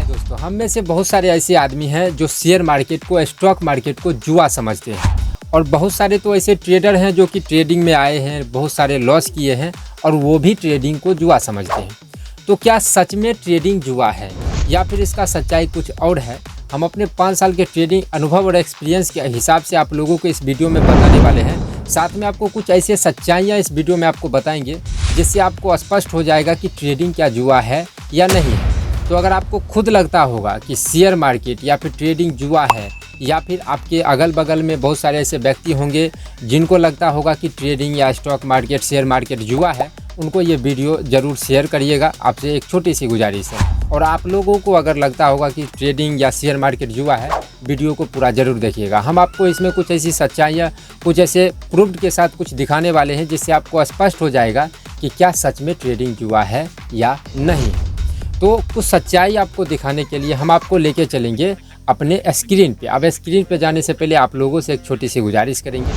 हाय दोस्तों, हम में से बहुत सारे ऐसे आदमी हैं जो शेयर मार्केट को, स्टॉक मार्केट को जुआ समझते हैं। और बहुत सारे तो ऐसे ट्रेडर हैं जो कि ट्रेडिंग में आए हैं, बहुत सारे लॉस किए हैं और वो भी ट्रेडिंग को जुआ समझते हैं। तो क्या सच में ट्रेडिंग जुआ है या फिर इसका सच्चाई कुछ और है? हम अपने 5 साल के ट्रेडिंग अनुभव और एक्सपीरियंस के हिसाब से आप लोगों को इस वीडियो में बताने वाले हैं। साथ में आपको कुछ ऐसे सच्चाइयाँ इस वीडियो में आपको बताएंगे जिससे आपको स्पष्ट हो जाएगा कि ट्रेडिंग क्या जुआ है या नहीं है। तो अगर आपको खुद लगता होगा कि शेयर मार्केट या फिर ट्रेडिंग जुआ है, या फिर आपके अगल बगल में बहुत सारे ऐसे व्यक्ति होंगे जिनको लगता होगा कि ट्रेडिंग या स्टॉक मार्केट, शेयर मार्केट जुआ है, उनको ये वीडियो ज़रूर शेयर करिएगा। आपसे एक छोटी सी गुजारिश है। और आप लोगों को अगर लगता होगा कि ट्रेडिंग या शेयर मार्केट जुआ है, वीडियो को पूरा ज़रूर देखिएगा। हम आपको इसमें कुछ ऐसी सच्चाइयाँ, कुछ ऐसे प्रूफ के साथ कुछ दिखाने वाले हैं जिससे आपको स्पष्ट हो जाएगा कि क्या सच में ट्रेडिंग जुआ है या नहीं। तो कुछ सच्चाई आपको दिखाने के लिए हम आपको लेके चलेंगे अपने स्क्रीन पे। अब स्क्रीन पे जाने से पहले आप लोगों से एक छोटी सी गुजारिश करेंगे।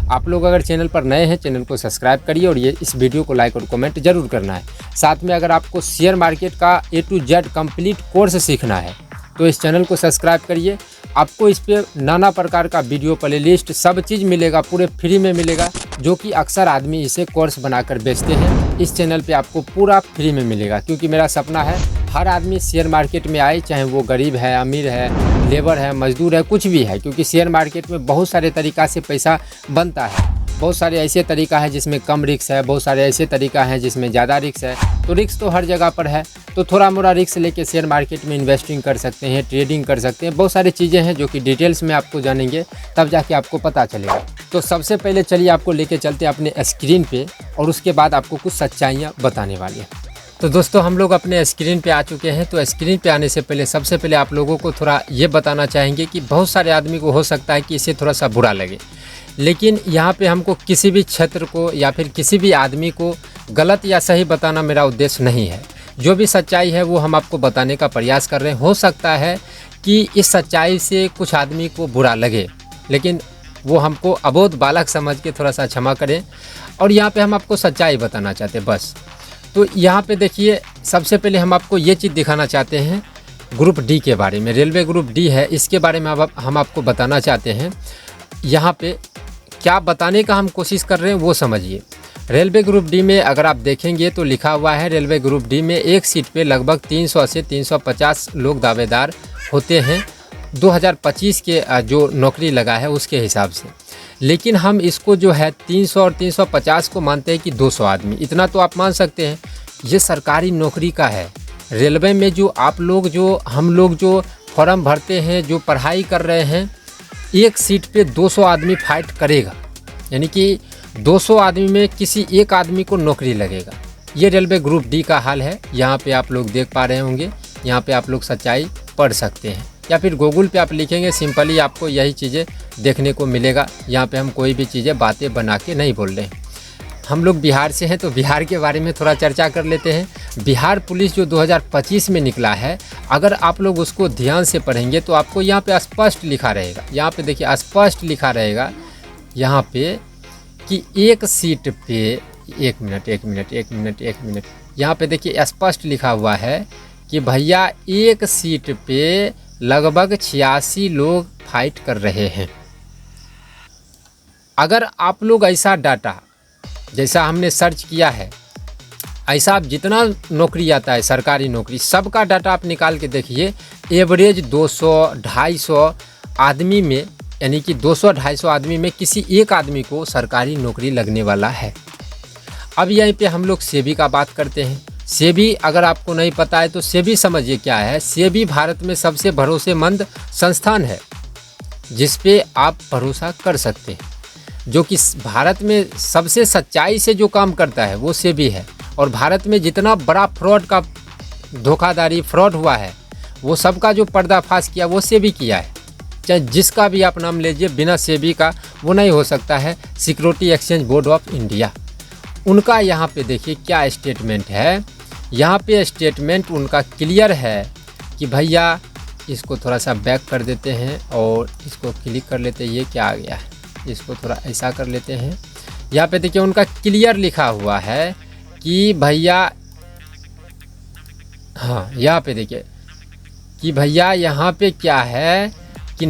आप लोग अगर चैनल पर नए हैं, चैनल को सब्सक्राइब करिए और ये इस वीडियो को लाइक और कमेंट जरूर करना है। साथ में अगर आपको शेयर मार्केट का A to Z complete course सीखना है तो इस चैनल को सब्सक्राइब करिए। आपको इस पे नाना प्रकार का वीडियो, प्लेलिस्ट, सब चीज़ मिलेगा, पूरे फ्री में मिलेगा, जो कि अक्सर आदमी इसे कोर्स बनाकर बेचते हैं। इस चैनल पे आपको पूरा फ्री में मिलेगा, क्योंकि मेरा सपना है हर आदमी शेयर मार्केट में आए, चाहे वो गरीब है, अमीर है, लेबर है, मजदूर है, कुछ भी है। क्योंकि शेयर मार्केट में बहुत सारे तरीक़ा से पैसा बनता है। बहुत सारे ऐसे तरीका है जिसमें कम रिस्क है, बहुत सारे ऐसे तरीका है जिसमें ज़्यादा रिस्क है। तो रिस्क तो हर जगह पर है, तो थोड़ा मोड़ा रिस्क लेके शेयर मार्केट में इन्वेस्टिंग कर सकते हैं, ट्रेडिंग कर सकते हैं। बहुत सारी चीज़ें हैं जो कि डिटेल्स में आपको जानेंगे, तब जाके आपको पता चलेगा। तो सबसे पहले चलिए आपको लेके चलते हैं अपने स्क्रीन पे, और उसके बाद आपको कुछ सच्चाइयाँ बताने वाली हैं। तो दोस्तों, हम लोग अपने स्क्रीन पे आ चुके हैं। तो स्क्रीन पे आने से पहले सबसे पहले आप लोगों को थोड़ा ये बताना चाहेंगे कि बहुत सारे आदमी को हो सकता है कि इसे थोड़ा सा बुरा लगे, लेकिन यहाँ पे हमको किसी भी क्षेत्र को या फिर किसी भी आदमी को गलत या सही बताना मेरा उद्देश्य नहीं है। जो भी सच्चाई है वो हम आपको बताने का प्रयास कर रहे हैं। हो सकता है कि इस सच्चाई से कुछ आदमी को बुरा लगे, लेकिन वो हमको अबोध बालक समझ के थोड़ा सा क्षमा करें। और यहाँ पे हम आपको सच्चाई बताना चाहते हैं बस। तो यहाँ पे देखिए, सबसे पहले हम आपको ये चीज़ दिखाना चाहते हैं ग्रुप डी के बारे में। रेलवे ग्रुप डी है, इसके बारे में अब हम आपको बताना चाहते हैं। यहाँ पे क्या बताने का हम कोशिश कर रहे हैं वो समझिए। रेलवे ग्रुप डी में अगर आप देखेंगे तो लिखा हुआ है, रेलवे ग्रुप डी में एक सीट पे लगभग 300 से 350 लोग दावेदार होते हैं 2025 के जो नौकरी लगा है उसके हिसाब से। लेकिन हम इसको जो है 300 और 350 को मानते हैं कि 200 आदमी, इतना तो आप मान सकते हैं। ये सरकारी नौकरी का है। रेलवे में जो आप लोग, जो हम लोग जो फॉर्म भरते हैं, जो पढ़ाई कर रहे हैं, एक सीट पे 200 आदमी फाइट करेगा, यानी कि 200 आदमी में किसी एक आदमी को नौकरी लगेगा। ये रेलवे ग्रुप डी का हाल है। यहाँ पे आप लोग देख पा रहे होंगे, यहाँ पे आप लोग सच्चाई पढ़ सकते हैं, या फिर गूगल पे आप लिखेंगे, सिंपली आपको यही चीज़ें देखने को मिलेगा। यहाँ पे हम कोई भी चीज़ें, बातें बना के नहीं बोल रहे हैं। हम लोग बिहार से हैं तो बिहार के बारे में थोड़ा चर्चा कर लेते हैं। बिहार पुलिस जो 2025 में निकला है, अगर आप लोग उसको ध्यान से पढ़ेंगे तो आपको यहाँ पे स्पष्ट लिखा रहेगा। यहाँ पे देखिए स्पष्ट लिखा रहेगा यहाँ पे कि एक सीट पे, एक मिनट, यहाँ पे देखिए स्पष्ट लिखा हुआ है कि भैया एक सीट पे लगभग 86 लोग फाइट कर रहे हैं। अगर आप लोग ऐसा डाटा, जैसा हमने सर्च किया है, ऐसा आप जितना नौकरी आता है, सरकारी नौकरी, सबका डाटा आप निकाल के देखिए, एवरेज 200-250 आदमी में, यानी कि 200-250 आदमी में किसी एक आदमी को सरकारी नौकरी लगने वाला है। अब यहीं पे हम लोग सेबी का बात करते हैं। सेबी अगर आपको नहीं पता है तो सेबी समझिए क्या है। सेबी भारत में सबसे भरोसेमंद संस्थान है जिस पे आप भरोसा कर सकते हैं। जो कि भारत में सबसे सच्चाई से जो काम करता है वो सेबी है। और भारत में जितना बड़ा फ्रॉड का, धोखाधड़ी, फ्रॉड हुआ है, वो सबका जो पर्दाफाश किया वो सेबी किया है। चाहे जिसका भी आप नाम लीजिए, बिना सेबी का वो नहीं हो सकता है। Security exchange board of India, उनका यहाँ पे देखिए क्या स्टेटमेंट है। यहाँ पे स्टेटमेंट उनका क्लियर है कि भैया, इसको थोड़ा सा बैक कर देते हैं और इसको क्लिक कर लेते हैं। ये क्या आ गया है, इसको थोड़ा ऐसा कर लेते हैं। यहाँ पे देखिए उनका क्लियर लिखा हुआ है कि भैया, हाँ, यहाँ पे देखिए कि भैया यहाँ पे क्या है कि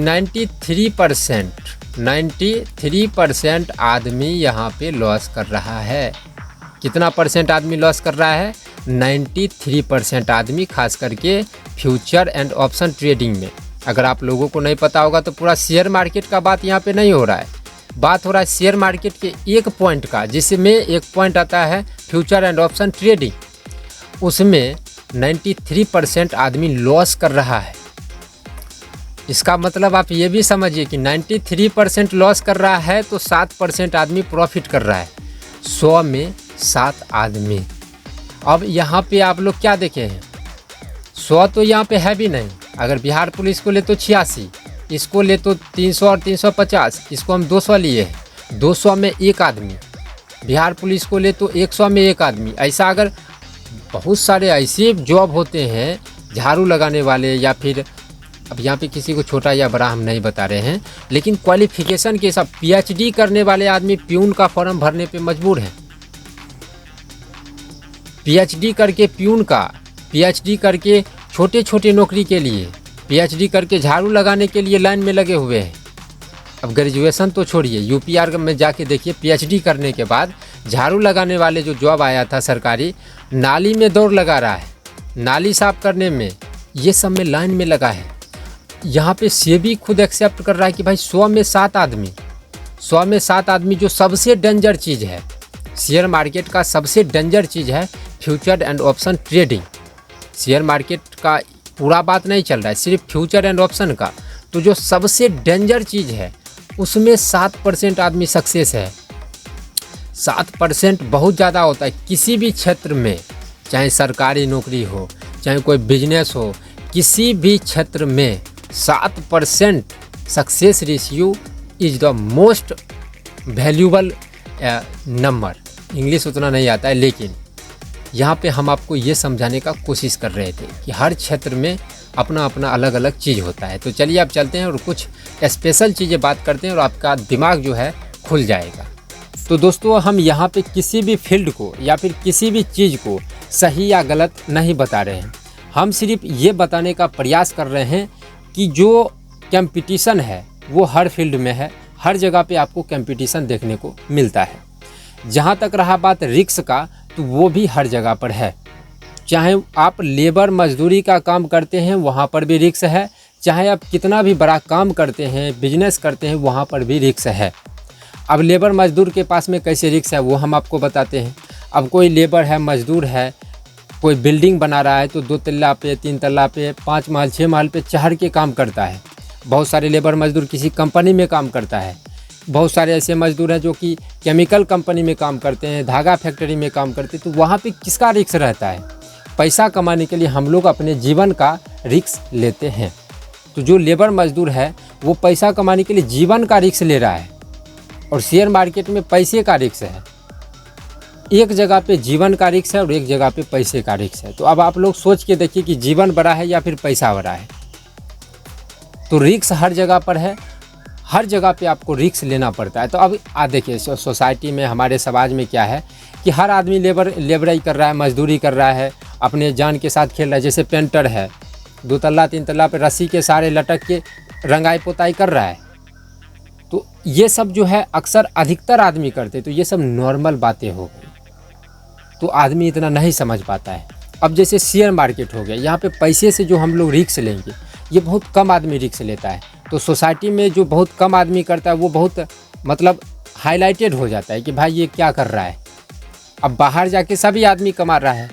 93% आदमी यहाँ पे लॉस कर रहा है। कितना परसेंट आदमी लॉस कर रहा है? 93% आदमी, खास करके फ्यूचर एंड ऑप्शन ट्रेडिंग में। अगर आप लोगों को नहीं पता होगा तो पूरा शेयर मार्केट का बात यहाँ पे नहीं हो रहा है, बात हो रहा है शेयर मार्केट के एक पॉइंट का, जिसमें एक पॉइंट आता है फ्यूचर एंड ऑप्शन ट्रेडिंग। उसमें 93% आदमी लॉस कर रहा है। इसका मतलब आप ये भी समझिए कि 93% लॉस कर रहा है तो 7% आदमी प्रॉफिट कर रहा है। 100 में 7 आदमी। अब यहाँ पे आप लोग क्या देखे हैं, 100 तो यहाँ पे है भी नहीं। अगर बिहार पुलिस को ले तो 86, इसको ले तो 300 और 350, इसको हम 200 लिए हैं, 200 में एक आदमी। बिहार पुलिस को ले तो 100 में एक आदमी। ऐसा अगर बहुत सारे ऐसे जॉब होते हैं, झाड़ू लगाने वाले, या फिर अब यहाँ पे किसी को छोटा या बड़ा हम नहीं बता रहे हैं, लेकिन क्वालिफिकेशन के साथ PhD करने वाले आदमी प्यून का फॉर्म भरने पे मजबूर हैं। PhD करके प्यून का, PhD करके छोटे छोटे नौकरी के लिए, PhD करके झाड़ू लगाने के लिए लाइन में लगे हुए हैं। अब ग्रेजुएशन तो छोड़िए, UPR में जाके देखिए, PhD करने के बाद झाड़ू लगाने वाले जो जॉब आया था सरकारी, नाली में दौड़ लगा रहा है, नाली साफ करने में, ये सब में लाइन में लगा है। यहाँ पे सेबी खुद एक्सेप्ट कर रहा है कि भाई 100 में 7 आदमी, 100 में 7 आदमी, जो सबसे डेंजर चीज़ है शेयर मार्केट का, सबसे डेंजर चीज़ है future and option trading. Share market का पूरा बात नहीं चल रहा है, सिर्फ फ्यूचर एंड ऑप्शन का। तो जो सबसे डेंजर चीज़ है उसमें 7% आदमी सक्सेस है। 7% बहुत ज़्यादा होता है किसी भी क्षेत्र में, चाहे सरकारी नौकरी हो, चाहे कोई बिजनेस हो, किसी भी क्षेत्र में 7% success ratio is the most valuable number. English उतना नहीं आता है, लेकिन यहाँ पे हम आपको ये समझाने का कोशिश कर रहे थे कि हर क्षेत्र में अपना अपना अलग अलग चीज़ होता है। तो चलिए आप चलते हैं और कुछ स्पेशल चीज़ें बात करते हैं और आपका दिमाग जो है खुल जाएगा। तो दोस्तों, हम यहाँ पे किसी भी फील्ड को या फिर किसी भी चीज़ को सही या गलत नहीं बता रहे हैं। हम सिर्फ ये बताने का प्रयास कर रहे हैं कि जो कंपटीशन है वो हर फील्ड में है, हर जगह पे आपको कंपटीशन देखने को मिलता है। जहाँ तक रहा बात रिस्क का, तो वो भी हर जगह पर है। चाहे आप लेबर मजदूरी का काम करते हैं, वहाँ पर भी रिस्क है। चाहे आप कितना भी बड़ा काम करते हैं, बिजनेस करते हैं, वहाँ पर भी रिस्क है। अब लेबर मजदूर के पास में कैसे रिस्क है वो हम आपको बताते हैं। अब कोई लेबर है, मजदूर है, कोई बिल्डिंग बना रहा है तो 2 तल्ला पे, 3 तल्ला पे, 5 महल 6 महल पे चढ़ के काम करता है। बहुत सारे लेबर मजदूर किसी कंपनी में काम करता है। बहुत सारे ऐसे मजदूर हैं जो कि केमिकल कंपनी में काम करते हैं, धागा फैक्ट्री में काम करते हैं। तो वहाँ पे किसका रिस्क रहता है? पैसा कमाने के लिए हम लोग अपने जीवन का रिस्क लेते हैं। तो जो लेबर मजदूर है वो पैसा कमाने के लिए जीवन का रिस्क ले रहा है, और शेयर मार्केट में पैसे का रिस्क है। एक जगह पे जीवन का रिस्क है और एक जगह पे पैसे का रिस्क है। तो अब आप लोग सोच के देखिए कि जीवन बड़ा है या फिर पैसा बड़ा है। तो रिस्क हर जगह पर है, हर जगह पे आपको रिस्क लेना पड़ता है। तो अब देखिए सोसाइटी में, हमारे समाज में क्या है कि हर आदमी लेबराई कर रहा है, मजदूरी कर रहा है, अपने जान के साथ खेल रहा है। जैसे पेंटर है, 2 तल्ला 3 तल्ला पे रस्सी के सहारे लटक के रंगाई पोताई कर रहा है। तो ये सब जो है अक्सर अधिकतर आदमी करते, तो ये सब नॉर्मल बातें हो गई, तो आदमी इतना नहीं समझ पाता है। अब जैसे शेयर मार्केट हो गया, यहाँ पे पैसे से जो हम लोग रिस्क लेंगे, ये बहुत कम आदमी रिस्क लेता है। तो सोसाइटी में जो बहुत कम आदमी करता है वो बहुत मतलब हाईलाइटेड हो जाता है कि भाई ये क्या कर रहा है। अब बाहर जाके सभी आदमी कमा रहा है,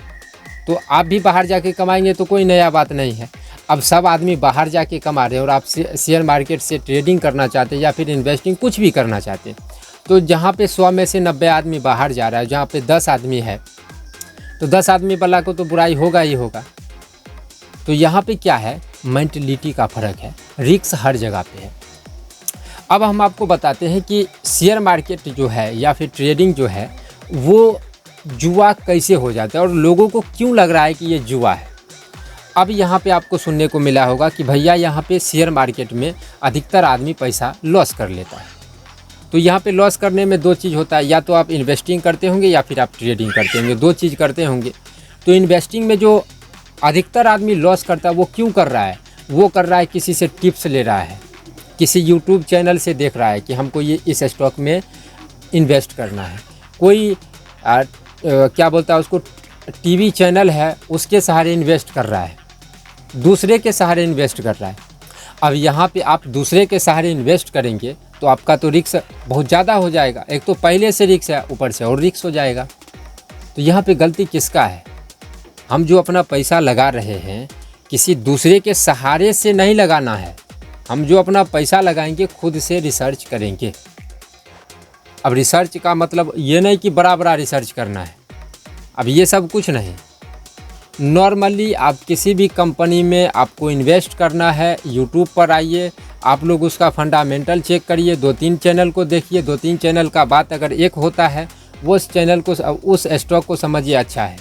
तो आप भी बाहर जाके कमाएंगे तो कोई नया बात नहीं है। अब सब आदमी बाहर जाके कमा रहे हैं और आप शेयर मार्केट से ट्रेडिंग करना चाहते हैं या फिर इन्वेस्टिंग कुछ भी करना चाहते हैं, तो जहाँ पे 100 में से 90 आदमी बाहर जा रहा है, जहाँ पे 10 आदमी है, तो 10 आदमी वाला को तो बुराई होगा ही होगा। तो यहाँ पे क्या है, मेंटलिटी का फ़र्क है, रिस्क हर जगह पे है। अब हम आपको बताते हैं कि शेयर मार्केट जो है या फिर ट्रेडिंग जो है वो जुआ कैसे हो जाता है और लोगों को क्यों लग रहा है कि ये जुआ है। अब यहाँ पे आपको सुनने को मिला होगा कि भैया यहाँ पे शेयर मार्केट में अधिकतर आदमी पैसा लॉस कर लेता है। तो यहाँ पे लॉस करने में 2 चीज़ होता है, या तो आप इन्वेस्टिंग करते होंगे या फिर आप ट्रेडिंग करते होंगे, 2 चीज़ करते होंगे। तो इन्वेस्टिंग में जो अधिकतर आदमी लॉस करता है वो क्यों कर रहा है? वो कर रहा है, किसी से टिप्स ले रहा है, किसी यूट्यूब चैनल से देख रहा है कि हमको ये इस स्टॉक में इन्वेस्ट करना है। कोई क्या बोलता है उसको, टीवी चैनल है, उसके सहारे इन्वेस्ट कर रहा है, दूसरे के सहारे इन्वेस्ट कर रहा है। अब यहाँ पे आप दूसरे के सहारे इन्वेस्ट करेंगे तो आपका तो रिस्क बहुत ज़्यादा हो जाएगा। एक तो पहले से रिस्क है, ऊपर से और रिस्क हो जाएगा। तो यहाँ पे गलती किसका है? हम जो अपना पैसा लगा रहे हैं किसी दूसरे के सहारे से नहीं लगाना है। हम जो अपना पैसा लगाएंगे खुद से रिसर्च करेंगे। अब रिसर्च का मतलब ये नहीं कि बड़ा बड़ा रिसर्च करना है, अब ये सब कुछ नहीं। नॉर्मली आप किसी भी कंपनी में आपको इन्वेस्ट करना है, यूट्यूब पर आइए, आप लोग उसका फंडामेंटल चेक करिए, 2-3 चैनल को देखिए, 2-3 चैनल का बात अगर एक होता है, वो उस चैनल को, उस स्टॉक को समझिए अच्छा है।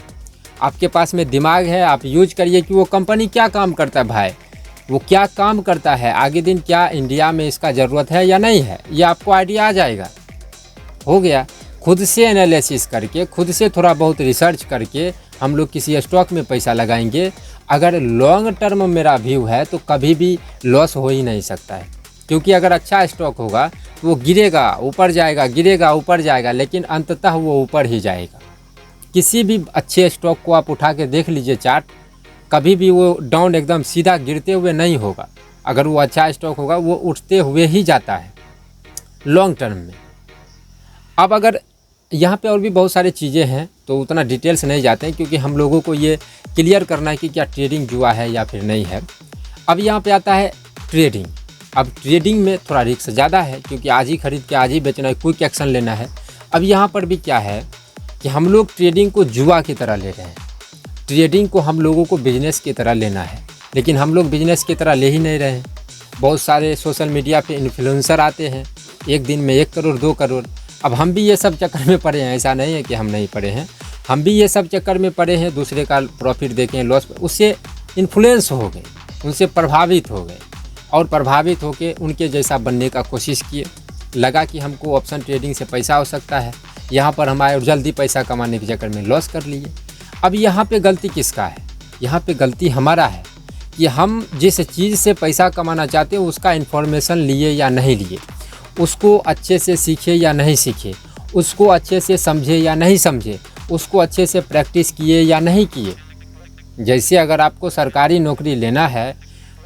आपके पास में दिमाग है, आप यूज करिए कि वो कंपनी क्या काम करता है भाई, वो क्या काम करता है, आगे दिन क्या इंडिया में इसका ज़रूरत है या नहीं है, ये आपको आइडिया आ जाएगा। हो गया। खुद से एनालिसिस करके, खुद से थोड़ा बहुत रिसर्च करके हम लोग किसी स्टॉक में पैसा लगाएंगे। अगर लॉन्ग टर्म मेरा व्यू है तो कभी भी लॉस हो ही नहीं सकता है, क्योंकि अगर अच्छा स्टॉक होगा तो वो गिरेगा, ऊपर जाएगा, गिरेगा, ऊपर जाएगा, लेकिन अंततः वो ऊपर ही जाएगा। किसी भी अच्छे स्टॉक को आप उठा के देख लीजिए चार्ट, कभी भी वो डाउन एकदम सीधा गिरते हुए नहीं होगा। अगर वो अच्छा स्टॉक होगा वो उठते हुए ही जाता है लॉन्ग टर्म में। अब अगर यहाँ पे और भी बहुत सारी चीज़ें हैं तो उतना डिटेल्स नहीं जाते हैं, क्योंकि हम लोगों को ये क्लियर करना है कि क्या ट्रेडिंग जुआ है या फिर नहीं है। अब यहाँ पे आता है ट्रेडिंग। अब ट्रेडिंग में थोड़ा रिस्क ज़्यादा है, क्योंकि आज ही खरीद के आज ही बेचना है, क्विक एक्शन लेना है। अब यहाँ पर भी क्या है कि हम लोग ट्रेडिंग को जुआ की तरह ले रहे हैं। ट्रेडिंग को हम लोगों को बिजनेस की तरह लेना है, लेकिन हम लोग बिजनेस की तरह ले ही नहीं रहे हैं। बहुत सारे सोशल मीडिया पे इन्फ्लुएंसर आते हैं, एक दिन में 1 करोड़ 2 करोड़। अब हम भी ये सब चक्कर में पड़े हैं, ऐसा नहीं है कि हम नहीं पड़े हैं, हम भी ये सब चक्कर में पड़े हैं। दूसरे का प्रॉफिट देखें, लॉस, उससे इन्फ्लुएंस हो गए, उनसे प्रभावित हो गए और प्रभावित होकर उनके जैसा बनने का कोशिश किए। लगा कि हमको ऑप्शन ट्रेडिंग से पैसा हो सकता है, यहाँ पर हम आए और जल्दी पैसा कमाने के चक्कर में लॉस कर लिए। अब यहाँ पे गलती किसका है? यहाँ पे गलती हमारा है कि हम जिस चीज़ से पैसा कमाना चाहते हैं उसका इन्फॉर्मेशन लिए या नहीं लिए, उसको अच्छे से सीखे या नहीं सीखे, उसको अच्छे से समझे या नहीं समझे, उसको अच्छे से प्रैक्टिस किए या नहीं किए। जैसे अगर आपको सरकारी नौकरी लेना है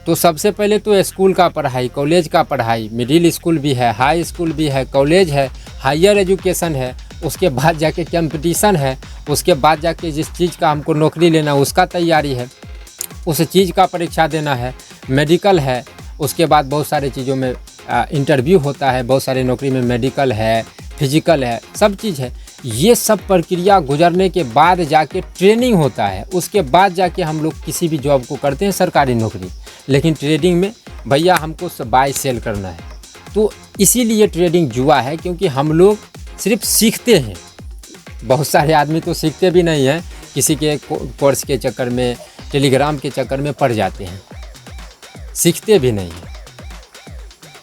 तो सबसे पहले तो स्कूल का पढ़ाई, कॉलेज का पढ़ाई, मिडिल स्कूल भी है, हाई स्कूल भी है, कॉलेज है, हायर एजुकेशन है, उसके बाद जाके कंपटीशन है, उसके बाद जाके जिस चीज़ का हमको नौकरी लेना उसका तैयारी है, उस चीज़ का परीक्षा देना है, मेडिकल है, उसके बाद बहुत सारे चीज़ों में इंटरव्यू होता है, बहुत सारे नौकरी में मेडिकल है, फिजिकल है, सब चीज़ है। ये सब प्रक्रिया गुजरने के बाद जाके ट्रेनिंग होता है, उसके बाद जाके हम लोग किसी भी जॉब को करते हैं सरकारी नौकरी। लेकिन ट्रेडिंग में भैया हमको बाय सेल करना है, तो इसीलिए ट्रेडिंग जुआ है, क्योंकि हम लोग सिर्फ सीखते हैं। बहुत सारे आदमी तो सीखते भी नहीं हैं, किसी के कोर्स के चक्कर में, टेलीग्राम के चक्कर में पड़ जाते हैं, सीखते भी नहीं हैं।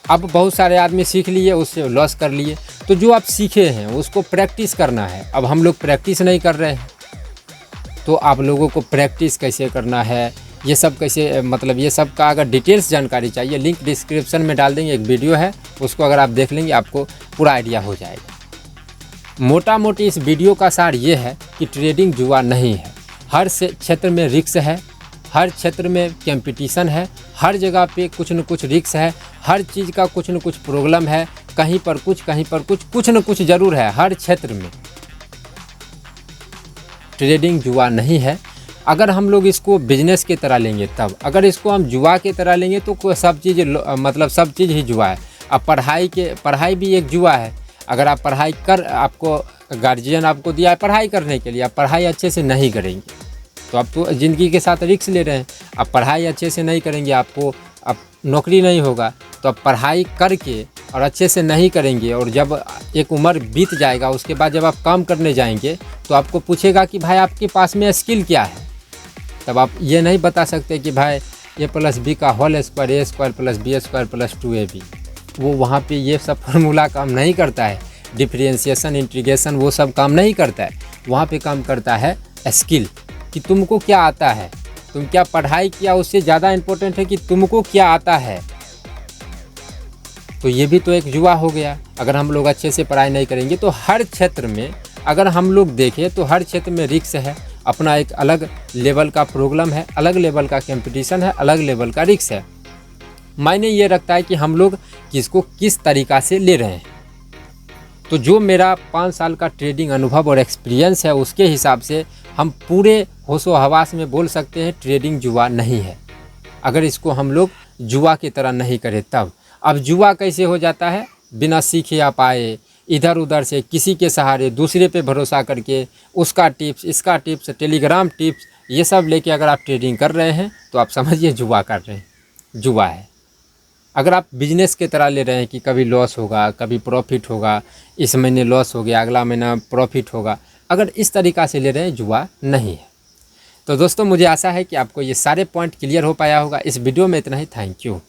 अब बहुत सारे आदमी सीख लिए, उससे लॉस कर लिए। तो जो आप सीखे हैं उसको प्रैक्टिस करना है। अब हम लोग प्रैक्टिस नहीं कर रहे हैं, तो आप लोगों को प्रैक्टिस कैसे करना है, ये सब कैसे, मतलब ये सब का अगर डिटेल्स जानकारी चाहिए, लिंक डिस्क्रिप्शन में डाल देंगे, एक वीडियो है, उसको अगर आप देख लेंगे आपको पूरा आइडिया हो जाएगा। मोटा मोटी इस वीडियो का सार ये है कि ट्रेडिंग जुआ नहीं है। हर क्षेत्र में रिस्क है, हर क्षेत्र में कंपटीशन है, हर जगह पे कुछ न कुछ रिस्क है, हर चीज़ का कुछ न कुछ प्रॉब्लम है, कहीं पर कुछ, कहीं पर कुछ न कुछ ज़रूर है हर क्षेत्र में। ट्रेडिंग जुआ नहीं है। अगर हम लोग इसको बिजनेस की तरह लेंगे तब, अगर इसको हम जुआ की तरह लेंगे तो सब चीज़, मतलब सब चीज़ ही जुआ है। अब पढ़ाई भी एक जुआ है। अगर आप पढ़ाई आपको गार्जियन आपको दिया है पढ़ाई करने के लिए, आप पढ़ाई अच्छे से नहीं करेंगे तो आप तो ज़िंदगी के साथ रिस्क ले रहे हैं। आप पढ़ाई अच्छे से नहीं करेंगे, आपको अब नौकरी नहीं होगा, तो आप पढ़ाई करके और अच्छे से नहीं करेंगे, और जब एक उम्र बीत जाएगा उसके बाद जब आप काम करने जाएंगे तो आपको पूछेगा कि भाई आपके पास में स्किल क्या है। तब आप ये नहीं बता सकते कि भाई a+b का whole square a² + b² + 2ab। वो वहाँ पे ये सब फार्मूला काम नहीं करता है, डिफरेंशिएशन, इंटीग्रेशन, वो सब काम नहीं करता है। वहाँ पे काम करता है स्किल, कि तुमको क्या आता है, तुम क्या पढ़ाई किया उससे ज़्यादा इम्पोर्टेंट है कि तुमको क्या आता है। तो ये भी तो एक जुआ हो गया। अगर हम लोग अच्छे से पढ़ाई नहीं करेंगे तो हर क्षेत्र में अगर हम लोग देखें तो हर क्षेत्र में रिस्क है। अपना एक अलग लेवल का प्रॉब्लम है, अलग लेवल का कंपटीशन है, अलग लेवल का रिस्क है। मायने ये रखता है कि हम लोग किसको किस तरीक़ा से ले रहे हैं। तो जो मेरा 5 साल का ट्रेडिंग अनुभव और एक्सपीरियंस है उसके हिसाब से हम पूरे होशो हवास में बोल सकते हैं ट्रेडिंग जुआ नहीं है, अगर इसको हम लोग जुआ की तरह नहीं करें तब। अब जुआ कैसे हो जाता है, बिना सीखे आप आए, इधर उधर से किसी के सहारे दूसरे पे भरोसा करके उसका टिप्स, इसका टिप्स, टेलीग्राम टिप्स, ये सब लेके अगर आप ट्रेडिंग कर रहे हैं तो आप समझिए जुआ कर रहे हैं, जुआ है। अगर आप बिजनेस की तरह ले रहे हैं कि कभी लॉस होगा, कभी प्रॉफिट होगा, इस महीने लॉस हो गया, अगला महीना प्रॉफिट होगा, अगर इस तरीक़ा से ले रहे हैं, जुआ नहीं है। तो दोस्तों मुझे आशा है कि आपको ये सारे पॉइंट क्लियर हो पाया होगा। इस वीडियो में इतना ही। Thank you.